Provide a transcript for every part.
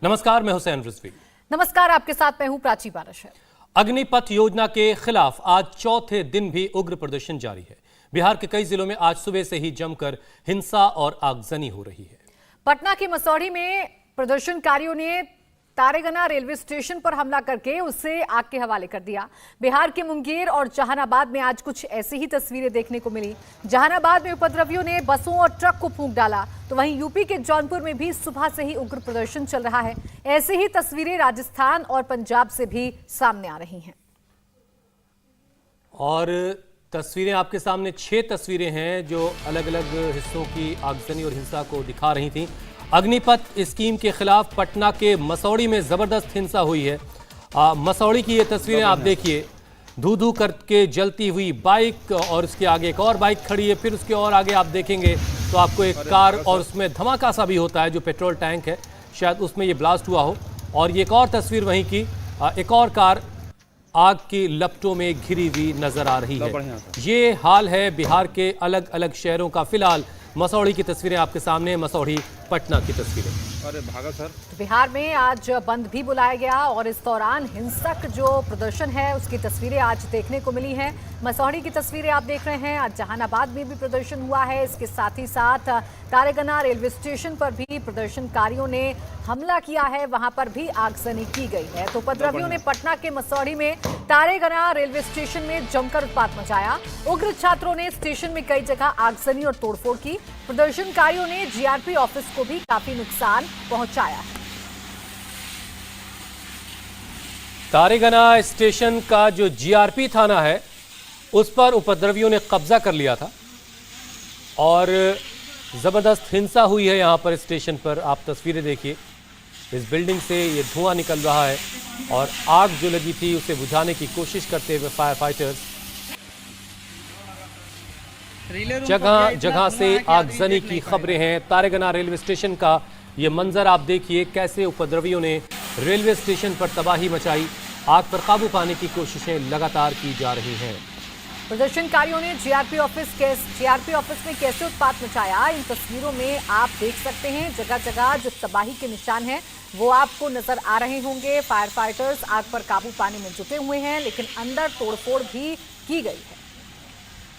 नमस्कार, मैं हुसैन रिजवी। नमस्कार, आपके साथ मैं हूं प्राची पारश। अग्निपथ योजना के खिलाफ आज चौथे दिन भी उग्र प्रदर्शन जारी है। बिहार के कई जिलों में आज सुबह से ही जमकर हिंसा और आगजनी हो रही है। पटना के मसौढ़ी में प्रदर्शनकारियों ने तारेगना रेलवे स्टेशन पर हमला करके उसे आग के हवाले कर दिया। बिहार के मुंगेर और जहानाबाद में आज कुछ ऐसी ही तस्वीरें देखने को मिली। जहानाबाद में उपद्रवियों ने बसों और ट्रक को फूंक डाला, तो वहीं यूपी के जौनपुर में भी सुबह से ही उग्र प्रदर्शन चल रहा है। ऐसी ही तस्वीरें राजस्थान और पंजाब से भी सामने आ रही हैं। और तस्वीरें आपके सामने 6 तस्वीरें हैं जो अलग अलग हिस्सों की आगजनी और हिंसा को दिखा रही थी। अग्निपथ स्कीम के खिलाफ पटना के मसौढ़ी में जबरदस्त हिंसा हुई है। मसौढ़ी की ये तस्वीरें आप देखिए, धू धू करके जलती हुई बाइक और उसके आगे एक और बाइक खड़ी है। फिर उसके और आगे आप देखेंगे तो आपको एक कार और उसमें धमाका सा भी होता है, जो पेट्रोल टैंक है, शायद उसमें ये ब्लास्ट हुआ हो। और ये एक और तस्वीर वहीं की, एक और कार आग की लपटों में घिरी हुई नजर आ रही है। ये हाल है बिहार के अलग अलग शहरों का। फिलहाल मसौढ़ी की तस्वीरें आपके सामने, मसौढ़ी पटना की तस्वीरें। अरे भागा सर। तो बिहार में आज बंद भी बुलाया गया और इस दौरान हिंसक जो प्रदर्शन है उसकी तस्वीरें आज देखने को मिली हैं। मसौढ़ी की तस्वीरें आप देख रहे हैं। आज जहानाबाद में भी प्रदर्शन हुआ है। इसके साथ ही साथ तारेगना रेलवे स्टेशन पर भी प्रदर्शनकारियों ने हमला किया है, वहां पर भी आगजनी की गई है। तो उपद्रवियों ने पटना के मसौढ़ी में तारेगना रेलवे स्टेशन में जमकर उत्पात मचाया। उग्र छात्रों ने स्टेशन में कई जगह आगजनी और तोड़फोड़ की। प्रदर्शनकारियों ने जीआरपी ऑफिस को भी काफी नुकसान पहुंचाया है। तारेगना स्टेशन का जो जीआरपी थाना है उस पर उपद्रवियों ने कब्जा कर लिया था और जबरदस्त हिंसा हुई है। यहां पर स्टेशन पर आप तस्वीरें देखिए, इस बिल्डिंग से ये धुआं निकल रहा है और आग जो लगी थी उसे बुझाने की कोशिश करते हुए फायर फाइटर्स जगह जगह से आगजनी की खबरें हैं। तारेगना रेलवे स्टेशन का ये मंजर आप देखिए, कैसे उपद्रवियों ने रेलवे स्टेशन पर तबाही मचाई। आग पर काबू पाने की कोशिशें लगातार की जा रही हैं। प्रदर्शनकारियों ने जीआरपी ऑफिस में कैसे उत्पात मचाया, इन तस्वीरों में आप देख सकते हैं। जगह जगह जो तबाही के निशान हैं वो आपको नजर आ रहे होंगे। फायर फाइटर्स आग पर काबू पाने में जुटे हुए हैं, लेकिन अंदर तोड़फोड़ भी की गई है।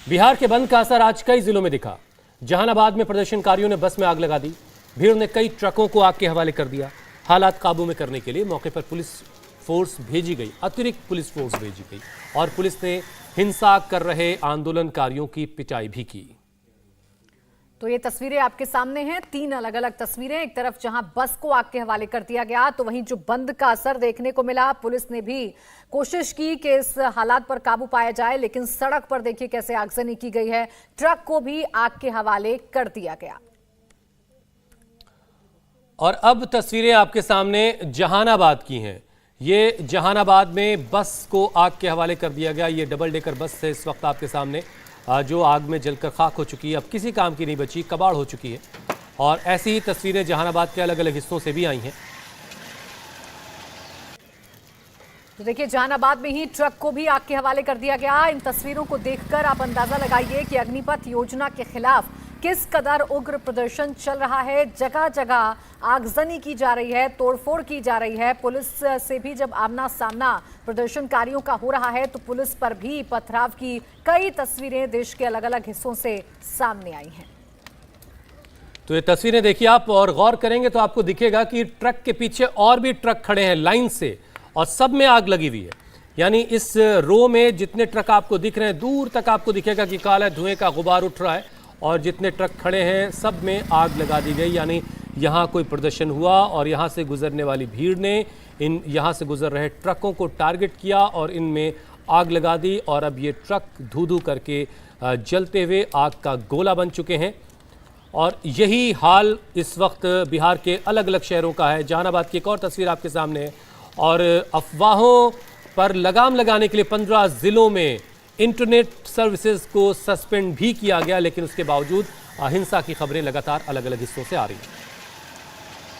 बिहार के बंद का असर आज कई जिलों में दिखा। जहानाबाद में प्रदर्शनकारियों ने बस में आग लगा दी। भीड़ ने कई ट्रकों को आग के हवाले कर दिया। हालात काबू में करने के लिए मौके पर पुलिस फोर्स भेजी गई, अतिरिक्त पुलिस फोर्स भेजी गई और पुलिस ने हिंसा कर रहे आंदोलनकारियों की पिटाई भी की। तो ये तस्वीरें आपके सामने हैं, 3 अलग अलग तस्वीरें। एक तरफ जहां बस को आग के हवाले कर दिया गया, तो वहीं जो बंद का असर देखने को मिला। पुलिस ने भी कोशिश की कि इस हालात पर काबू पाया जाए, लेकिन सड़क पर देखिए कैसे आगजनी की गई है। ट्रक को भी आग के हवाले कर दिया गया। और अब तस्वीरें आपके सामने जहानाबाद की हैं। ये जहानाबाद में बस को आग के हवाले कर दिया गया। ये डबल डेकर बस है इस वक्त आपके सामने, जो आग में जलकर खाक हो चुकी है, अब किसी काम की नहीं बची, कबाड़ हो चुकी है। और ऐसी ही तस्वीरें जहानाबाद के अलग अलग हिस्सों से भी आई हैं। तो देखिए जहानाबाद में ही ट्रक को भी आग के हवाले कर दिया गया। इन तस्वीरों को देखकर आप अंदाजा लगाइए कि अग्निपथ योजना के खिलाफ किस कदर उग्र प्रदर्शन चल रहा है। जगह जगह आगजनी की जा रही है, तोड़फोड़ की जा रही है। पुलिस से भी जब आमना सामना प्रदर्शनकारियों का हो रहा है तो पुलिस पर भी पथराव की कई तस्वीरें देश के अलग अलग हिस्सों से सामने आई हैं। तो ये तस्वीरें देखिए आप और गौर करेंगे तो आपको दिखेगा कि ट्रक के पीछे और भी ट्रक खड़े हैं लाइन से और सब में आग लगी हुई है। यानी इस रो में जितने ट्रक आपको दिख रहे हैं, दूर तक आपको दिखेगा कि काला धुएं का गुबार उठ रहा है और जितने ट्रक खड़े हैं सब में आग लगा दी गई। यानी यहाँ कोई प्रदर्शन हुआ और यहाँ से गुजरने वाली भीड़ ने यहाँ से गुजर रहे ट्रकों को टारगेट किया और इनमें आग लगा दी और अब ये ट्रक धू धू करके जलते हुए आग का गोला बन चुके हैं। और यही हाल इस वक्त बिहार के अलग अलग शहरों का है। जहानाबाद की एक और तस्वीर आपके सामने है और अफवाहों पर लगाम लगाने के लिए 15 जिलों में इंटरनेट सर्विसेज को सस्पेंड भी किया गया, लेकिन उसके बावजूद हिंसा की खबरें लगातार अलग अलग हिस्सों से आ रही हैं।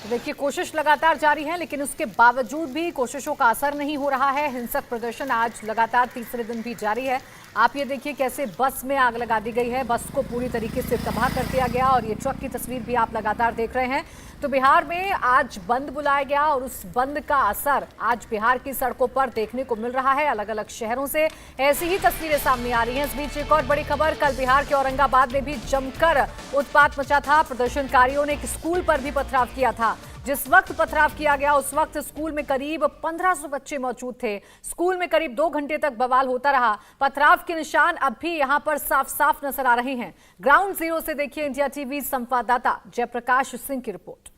तो देखिए कोशिश लगातार जारी है, लेकिन उसके बावजूद भी कोशिशों का असर नहीं हो रहा है। हिंसक प्रदर्शन आज लगातार तीसरे दिन भी जारी है। आप ये देखिए कैसे बस में आग लगा दी गई है, बस को पूरी तरीके से तबाह कर दिया गया और ये ट्रक की तस्वीर भी आप लगातार देख रहे हैं। तो बिहार में आज बंद बुलाया गया और उस बंद का असर आज बिहार की सड़कों पर देखने को मिल रहा है। अलग अलग शहरों से ऐसी ही तस्वीरें सामने आ रही हैं। इस बीच एक और बड़ी खबर, कल बिहार के औरंगाबाद में भी जमकर उत्पात मचा था। प्रदर्शनकारियों ने एक स्कूल पर भी पथराव किया था। जिस वक्त पथराव किया गया उस वक्त स्कूल में करीब 1500 बच्चे मौजूद थे। स्कूल में करीब 2 घंटे तक बवाल होता रहा। पथराव के निशान अब भी यहां पर साफ साफ नजर आ रहे हैं। ग्राउंड जीरो से देखिए इंडिया टीवी संवाददाता जयप्रकाश सिंह की रिपोर्ट।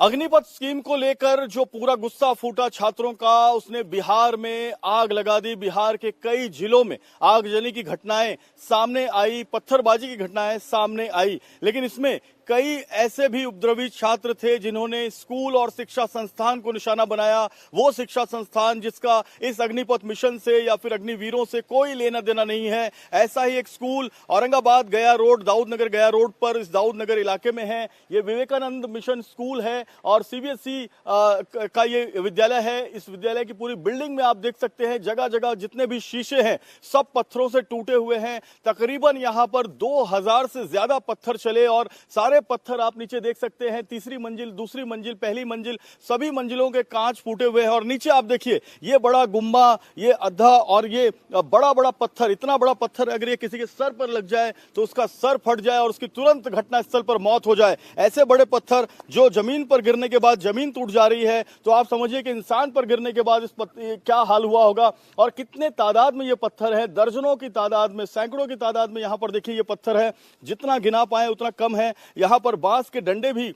अग्निपथ स्कीम को लेकर जो पूरा गुस्सा फूटा छात्रों का, उसने बिहार में आग लगा दी। बिहार के कई जिलों में आगजनी की घटनाएं सामने आई, पत्थरबाजी की घटनाएं सामने आई। लेकिन इसमें कई ऐसे भी उपद्रवी छात्र थे जिन्होंने स्कूल और शिक्षा संस्थान को निशाना बनाया। वो शिक्षा संस्थान जिसका इस अग्निपथ मिशन से या फिर अग्निवीरों से कोई लेना देना नहीं है। ऐसा ही एक स्कूल औरंगाबाद गया रोड, दाऊदनगर गया रोड पर, इस दाऊदनगर इलाके में है। ये विवेकानंद मिशन स्कूल है और सीबीएसई का ये विद्यालय है। इस विद्यालय की पूरी बिल्डिंग में आप देख सकते हैं जगह जगह जितने भी शीशे हैं सब पत्थरों से टूटे हुए हैं। तकरीबन यहाँ पर 2000 से ज्यादा पत्थर चले और सारे पत्थर आप नीचे देख सकते हैं। तीसरी मंजिल, दूसरी मंजिल, पहली मंजिल, सभी मंजिलों के कांच फूटे हुए हैं। और नीचे आप देखिए ये बड़ा गुम्बा, ये अद्धा और ये बड़ा बड़ा पत्थर, इतना बड़ा पत्थर अगर ये किसी के सर पर लग जाए तो उसका सर फट जाए और उसकी तुरंत घटनास्थल पर मौत हो जाए। ऐसे बड़े पत्थर जो जमीन पर गिरने के बाद जमीन टूट जा रही है तो आप समझिए कि इंसान पर गिरने के बाद क्या हाल हुआ होगा। और कितने तादाद में ये पत्थर है, दर्जनों की तादाद में, सैकड़ों की तादाद में यहाँ पर देखिए ये पत्थर है। जितना गिना पाए उतना कम है। यहाँ पर बांस के डंडे भी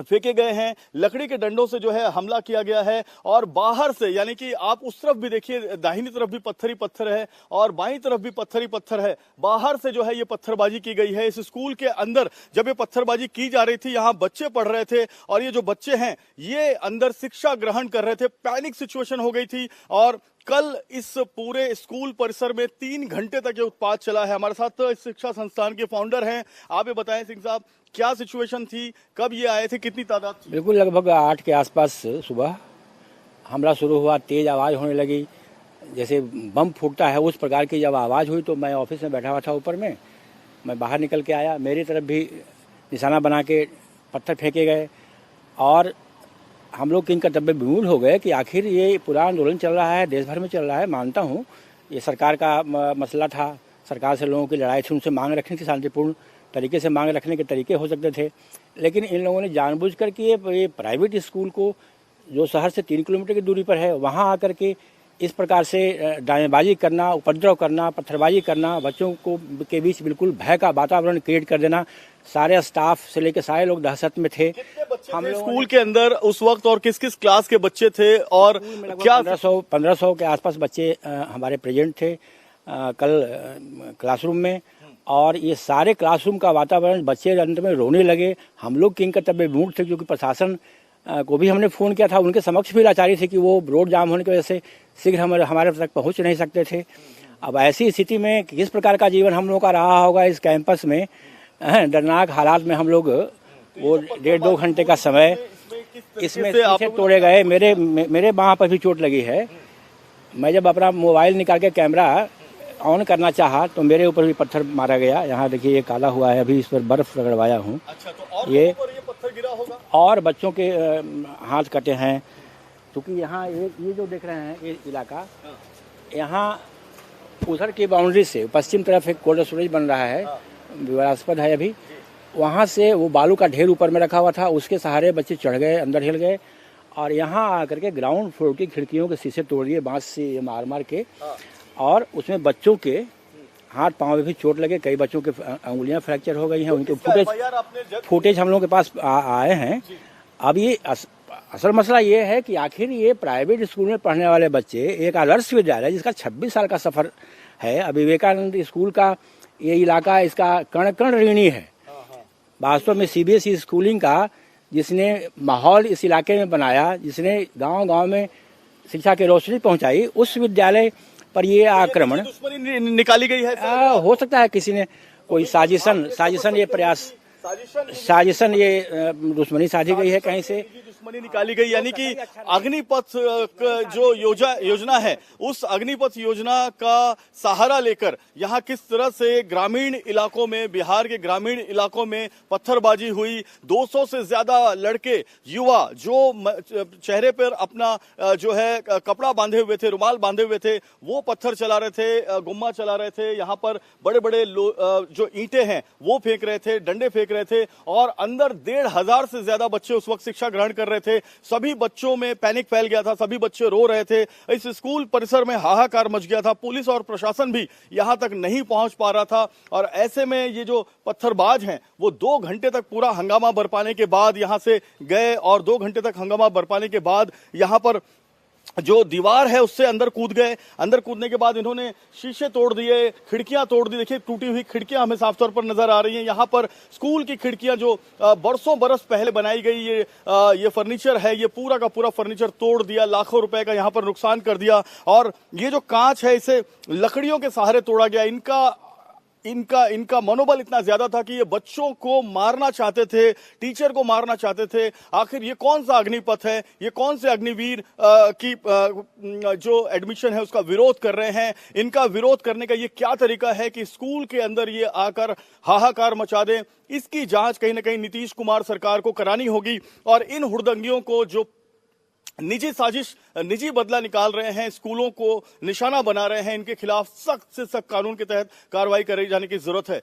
फेंके गए हैं, लकड़ी के डंडों से जो है हमला किया गया है। और बाहर से यानी कि आप उस तरफ भी देखिए, दाहिनी तरफ भी पत्थर ही पत्थर है और बाईं तरफ भी पत्थर ही पत्थर है। बाहर से जो है ये पत्थरबाजी की गई है। इस स्कूल के अंदर जब ये पत्थरबाजी की जा रही थी, यहाँ बच्चे पढ़ रहे थे और ये जो बच्चे हैं ये अंदर शिक्षा ग्रहण कर रहे थे। पैनिक सिचुएशन हो गई थी और कल इस पूरे स्कूल परिसर में 3 घंटे तक ये उत्पात चला है। हमारे साथ इस शिक्षा संस्थान के फाउंडर हैं, आप ये बताएं सिंह साहब क्या सिचुएशन थी, कब ये आए थे, कितनी तादाद थी? बिल्कुल लगभग 8 के आसपास सुबह हमला शुरू हुआ। तेज आवाज़ होने लगी, जैसे बम फूटता है उस प्रकार की जब आवाज़ हुई तो मैं ऑफिस में बैठा हुआ था ऊपर में, मैं बाहर निकल के आया। मेरी तरफ भी निशाना बना के पत्थर फेंके गए और हम लोग किन कर्तव्य विमूल हो गए कि आखिर ये पूरा आंदोलन चल रहा है, देश भर में चल रहा है। मानता हूँ ये सरकार का मसला था, सरकार से लोगों की लड़ाई थी, उनसे मांग रखने की शांतिपूर्ण तरीके से मांग रखने के तरीके हो सकते थे। लेकिन इन लोगों ने जानबूझकर के ये प्राइवेट स्कूल को जो शहर से 3 किलोमीटर की दूरी पर है वहाँ आकर के इस प्रकार से डायनेबाजी करना, उपद्रव करना, पत्थरबाजी करना, बच्चों को के बीच बिल्कुल भय का वातावरण क्रिएट कर देना। सारे स्टाफ से लेकर सारे लोग दहशत में थे। हम लोग स्कूल के अंदर उस वक्त और किस किस क्लास के बच्चे थे और क्या 1500 के आसपास बच्चे हमारे प्रेजेंट थे कल क्लासरूम में। और ये सारे क्लासरूम का वातावरण, बच्चे अंत में रोने लगे। हम लोग किन कर्तव्य विमूढ़ थे क्योंकि प्रशासन को भी हमने फ़ोन किया था, उनके समक्ष भी लाचारी थी कि वो रोड जाम होने की वजह से शीघ्र हमारे तक पहुंच नहीं सकते थे। अब ऐसी स्थिति में किस प्रकार का जीवन हम लोग का रहा होगा इस कैंपस में, डरनाक हालात में हम लोग वो 1.5-2 घंटे का समय इसमें शीशे तोड़े गए। मेरे बाँह पर भी चोट लगी है। मैं जब अपना मोबाइल निकाल के कैमरा ऑन करना चाहा तो मेरे ऊपर भी पत्थर मारा गया। यहाँ देखिए ये काला हुआ है, अभी इस पर बर्फ रगड़वाया हूँ। अच्छा, तो और ये पत्थर गिरा होगा और बच्चों के हाथ कटे हैं क्योंकि यहाँ ये जो देख रहे हैं ये इलाका, यहाँ उधर की बाउंड्री से पश्चिम तरफ एक कोल्ड स्टोरेज बन रहा है, विवादास्पद है अभी। वहाँ से वो बालू का ढेर ऊपर में रखा हुआ था, उसके सहारे बच्चे चढ़ गए, अंदर हिल गए और यहाँ आकर के ग्राउंड फ्लोर की खिड़कियों के शीशे तोड़ दिए बांस से मार के। और उसमें बच्चों के हाथ पांव में भी चोट लगे, कई बच्चों के अंगुलियां फ्रैक्चर हो गई हैं। उनके फुटेज हम लोगों के पास आए हैं। अब ये असल मसला ये है कि आखिर ये प्राइवेट स्कूल में पढ़ने वाले बच्चे, एक आदर्श विद्यालय जिसका 26 साल का सफर है, अब विवेकानंद स्कूल का ये इलाका इसका कण कण ऋणी है। वास्तव में सीबीएसई स्कूलिंग का जिसने माहौल इस इलाके में बनाया, जिसने गांव-गांव में शिक्षा की रोशनी पहुंचाई, उस विद्यालय पर ये आक्रमण निकाली गई है। हो सकता है किसी ने कोई साजिशन ये प्रयास, साजिशन ये दुश्मनी साधी गई है कहीं से। मनी निकाली गई, यानी कि अग्निपथ जो योजना है, उस अग्निपथ योजना का सहारा लेकर यहाँ किस तरह से ग्रामीण इलाकों में, बिहार के ग्रामीण इलाकों में पत्थरबाजी हुई। 200 से ज्यादा लड़के, युवा जो चेहरे पर अपना जो है कपड़ा बांधे हुए थे, रुमाल बांधे हुए थे, वो पत्थर चला रहे थे, गुम्मा चला रहे थे। यहाँ पर बड़े बड़े जो ईंटें हैं वो फेंक रहे थे, डंडे फेंक रहे थे, और अंदर 1,500 से ज्यादा बच्चे उस वक्त शिक्षा ग्रहण कर रहे थे। सभी बच्चों में पैनिक फैल गया था, सभी बच्चे रो रहे थे। इस स्कूल परिसर में हाहाकार मच गया था। पुलिस और प्रशासन भी यहां तक नहीं पहुंच पा रहा था, और ऐसे में ये जो पत्थरबाज हैं वो 2 घंटे तक पूरा हंगामा बरपाने के बाद यहां से गए, और 2 घंटे तक हंगामा बरपाने के बाद यहां पर जो दीवार है उससे अंदर कूद गए। अंदर कूदने के बाद इन्होंने शीशे तोड़ दिए, खिड़कियां तोड़ दी। देखिए टूटी हुई खिड़कियां हमें साफ तौर पर नजर आ रही हैं। यहाँ पर स्कूल की खिड़कियां जो बरसों बरस पहले बनाई गई, ये फर्नीचर है, ये पूरा का पूरा फर्नीचर तोड़ दिया, लाखों रुपए का यहाँ पर नुकसान कर दिया। और ये जो कांच है इसे लकड़ियों के सहारे तोड़ा गया। इनका मनोबल इतना ज्यादा था कि ये बच्चों को मारना चाहते थे, टीचर को मारना चाहते थे। आखिर ये कौन सा अग्निपथ है, ये कौन से अग्निवीर की जो एडमिशन है उसका विरोध कर रहे हैं। इनका विरोध करने का ये क्या तरीका है कि स्कूल के अंदर ये आकर हाहाकार मचा दें। इसकी जांच कहीं ना कहीं नीतीश कुमार सरकार को करानी होगी, और इन हुड़दंगियों को जो निजी साजिश, निजी बदला निकाल रहे हैं, स्कूलों को निशाना बना रहे हैं, इनके खिलाफ सख्त से सख्त कानून के तहत कार्रवाई करे जाने की जरूरत है।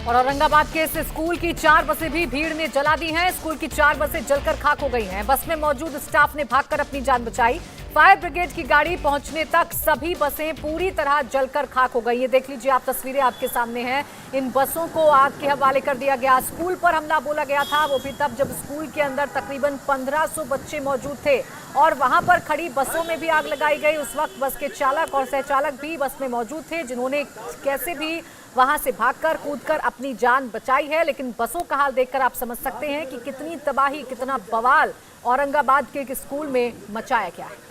और औरंगाबाद के इस स्कूल की 4 बसें भी भीड़ ने जला दी हैं। स्कूल की 4 बसें जलकर खाक हो गई हैं। बस में मौजूद स्टाफ ने भागकर अपनी जान बचाई। फायर ब्रिगेड की गाड़ी पहुंचने तक सभी बसें पूरी तरह जलकर खाक हो गई। ये देख लीजिए आप, तस्वीरें आपके सामने हैं। इन बसों को आग के हवाले कर दिया गया। स्कूल पर हमला बोला गया था, वो भी तब जब स्कूल के अंदर तकरीबन 1500 बच्चे मौजूद थे, और वहां पर खड़ी बसों में भी आग लगाई गई। उस वक्त बस के चालक और सहचालक भी बस में मौजूद थे, जिन्होंने कैसे भी वहां से भागकर कूदकर अपनी जान बचाई है। लेकिन बसों का हाल देखकर आप समझ सकते हैं कि कितनी तबाही, कितना बवाल औरंगाबाद के एक स्कूल में मचाया गया है।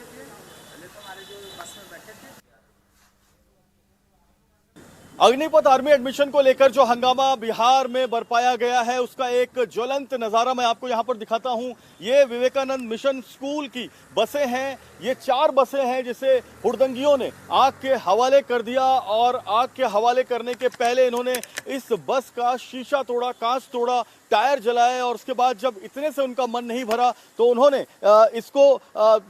अग्निपथ आर्मी एडमिशन को लेकर जो हंगामा बिहार में बरपाया गया है, उसका एक ज्वलंत नजारा मैं आपको यहां पर दिखाता हूं। ये विवेकानंद मिशन स्कूल की बसें हैं। ये 4 बसें हैं जिसे हुड़दंगियों ने आग के हवाले कर दिया, और आग के हवाले करने के पहले इन्होंने इस बस का शीशा तोड़ा, कांच तोड़ा, टायर जलाए, और उसके बाद जब इतने से उनका मन नहीं भरा तो उन्होंने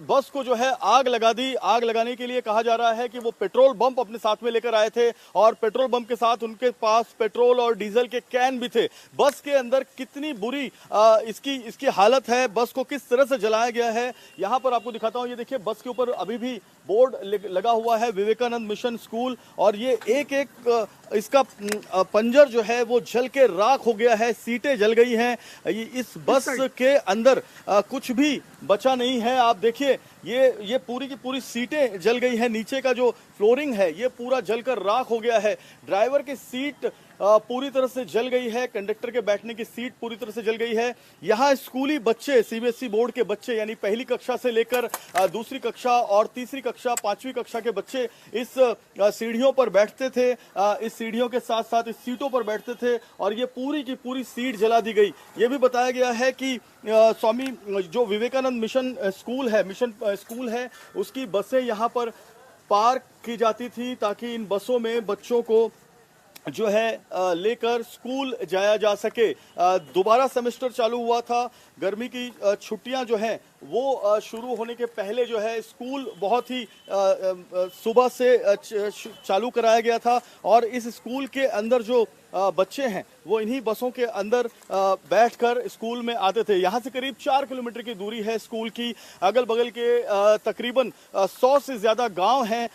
बस को जो है आग लगा दी। आग लगाने के लिए कहा जा रहा है कि वो पेट्रोल बम अपने साथ में लेकर आए थे, और पेट्रोल बम के साथ उनके पास पेट्रोल और डीजल के कैन भी थे। बस के अंदर कितनी बुरी इसकी हालत है, बस को किस तरह से जलाया गया है, यहां पर आपको दिखाता हूं। ये देखिए बस के ऊपर अभी भी बोर्ड लगा हुआ है, विवेकानंद मिशन स्कूल, और ये एक एक इसका पंजर जो है वो जल के राख हो गया है, सीटें जल गई हैं। इस बस के अंदर कुछ भी बचा नहीं है। आप देखिए ये पूरी की पूरी सीटें जल गई हैं। नीचे का जो फ्लोरिंग है ये पूरा जलकर राख हो गया है। ड्राइवर की सीट पूरी तरह से जल गई है, कंडक्टर के बैठने की सीट पूरी तरह से जल गई है। यहाँ स्कूली बच्चे, सीबीएसई बोर्ड के बच्चे, यानी पहली कक्षा से लेकर दूसरी कक्षा और तीसरी कक्षा, 5वीं कक्षा के बच्चे इस सीढ़ियों पर बैठते थे, इस सीढ़ियों के साथ साथ इस सीटों पर बैठते थे, और ये पूरी की पूरी सीट जला दी गई। ये भी बताया गया है कि स्वामी जो विवेकानंद मिशन स्कूल है उसकी बसें यहाँ पर पार्क की जाती थी, ताकि इन बसों में बच्चों को जो है लेकर स्कूल जाया जा सके। दोबारा सेमेस्टर चालू हुआ था, गर्मी की छुट्टियां जो हैं वो शुरू होने के पहले जो है स्कूल बहुत ही सुबह से चालू कराया गया था, और इस स्कूल के अंदर जो बच्चे हैं वो इन्हीं बसों के अंदर बैठकर स्कूल में आते थे। यहाँ से करीब 4 किलोमीटर की दूरी है स्कूल की। अगल बगल के तकरीबन 100 से ज़्यादा गांव हैं,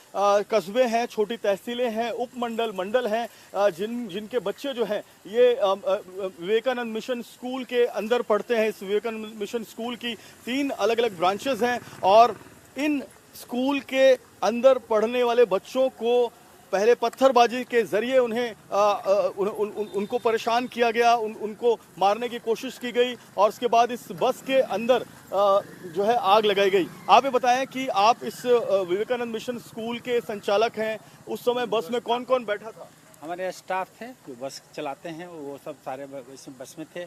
कस्बे हैं, छोटी तहसीलें हैं, उपमंडल, मंडल हैं, जिनके बच्चे जो हैं ये विवेकानंद मिशन स्कूल के अंदर पढ़ते हैं। इस विवेकानंद मिशन स्कूल की 3 अलग अलग ब्रांचेस हैं, और इन स्कूल के अंदर पढ़ने वाले बच्चों को पहले पत्थरबाजी के जरिए उनको परेशान किया गया, उनको मारने की कोशिश की गई, और उसके बाद इस बस के अंदर जो है आग लगाई गई। आप ये बताएं कि आप इस विवेकानंद मिशन स्कूल के संचालक हैं, उस समय बस में कौन कौन बैठा था? हमारे स्टाफ थे जो बस चलाते हैं, वो सब सारे इस बस में थे।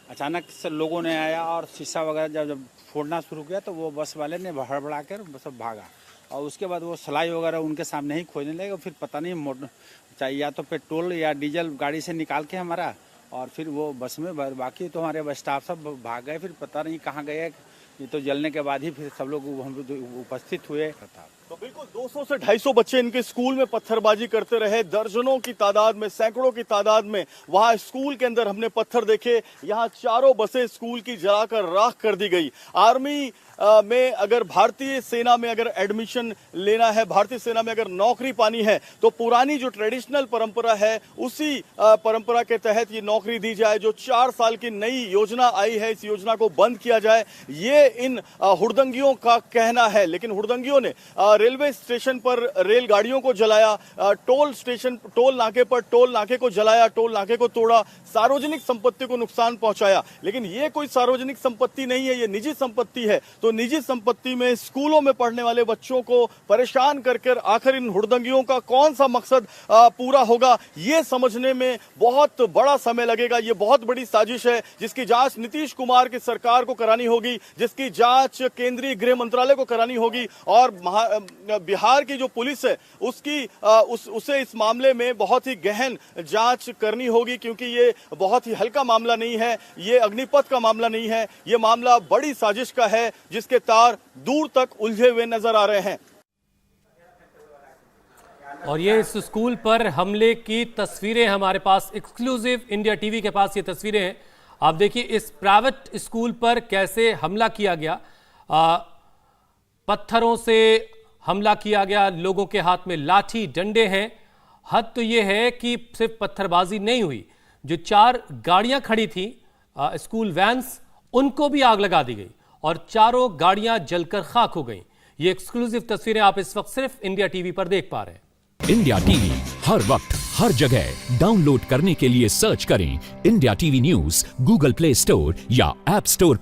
अचानक से लोगों ने आया और शीशा वगैरह जब फोड़ना शुरू किया तो वो बस वाले ने हड़बड़ा कर सब भागा, और उसके बाद वो सलाई वगैरह उनके सामने ही खोजने लगे। फिर पता नहीं चाहिए या तो पेट्रोल या डीजल गाड़ी से निकाल के हमारा, और फिर वो बस में बाकी तो हमारे स्टाफ सब भाग गए। फिर पता नहीं कहाँ गए, ये तो जलने के बाद ही फिर सब लोग हम उपस्थित हुए। तो बिल्कुल 200 से 250 बच्चे इनके स्कूल में पत्थरबाजी करते रहे, दर्जनों की तादाद में, सैकड़ों की तादाद में वहां स्कूल के अंदर हमने पत्थर देखे। यहां चारों बसें स्कूल की जलाकर राख कर दी गई। आर्मी में अगर भारतीय सेना में अगर एडमिशन लेना है, भारतीय सेना में अगर नौकरी पानी है, तो पुरानी जो ट्रेडिशनल परंपरा है उसी परंपरा के तहत ये नौकरी दी जाए। जो 4 साल की नई योजना आई है, इस योजना को बंद किया जाए, ये इन हुड़दंगियों का कहना है। लेकिन हुड़दंगियों ने रेलवे स्टेशन पर रेलगाड़ियों को जलाया, टोल नाके पर टोल नाके को जलाया, टोल नाके को तोड़ा, सार्वजनिक संपत्ति को नुकसान पहुंचाया। लेकिन ये कोई सार्वजनिक संपत्ति नहीं है, ये निजी संपत्ति है। तो निजी संपत्ति में स्कूलों में पढ़ने वाले बच्चों को परेशान कर आखिर इन हुड़दंगियों का कौन सा मकसद पूरा होगा, ये समझने में बहुत बड़ा समय लगेगा। ये बहुत बड़ी साजिश है जिसकी जांच नीतीश कुमार की सरकार को करानी होगी, जिसकी जांच केंद्रीय गृह मंत्रालय को करानी होगी, और बिहार की जो पुलिस है उसे इस मामले में बहुत ही गहन जांच करनी होगी, क्योंकि ये बहुत ही हल्का मामला नहीं है, ये अग्निपथ का मामला नहीं है, ये मामला बड़ी साजिश का है जिसके तार दूर तक उलझे हुए नजर आ रहे हैं। और ये इस स्कूल पर हमले की तस्वीरें हमारे पास एक्सक्लूसिव इंडिया टीवी के पास ये तस्वीरें हैं। आप देखिए इस प्राइवेट स्कूल पर कैसे हमला किया गया, पत्थरों से हमला किया गया, लोगों के हाथ में लाठी डंडे हैं। हद तो ये है कि सिर्फ पत्थरबाजी नहीं हुई, जो 4 गाड़ियां खड़ी थी स्कूल वैन्स, उनको भी आग लगा दी गई और चारों गाड़ियां जलकर खाक हो गईं। ये एक्सक्लूसिव तस्वीरें आप इस वक्त सिर्फ इंडिया टीवी पर देख पा रहे हैं। इंडिया टीवी हर वक्त हर जगह डाउनलोड करने के लिए सर्च करें India TV news Google play store या ऐप स्टोर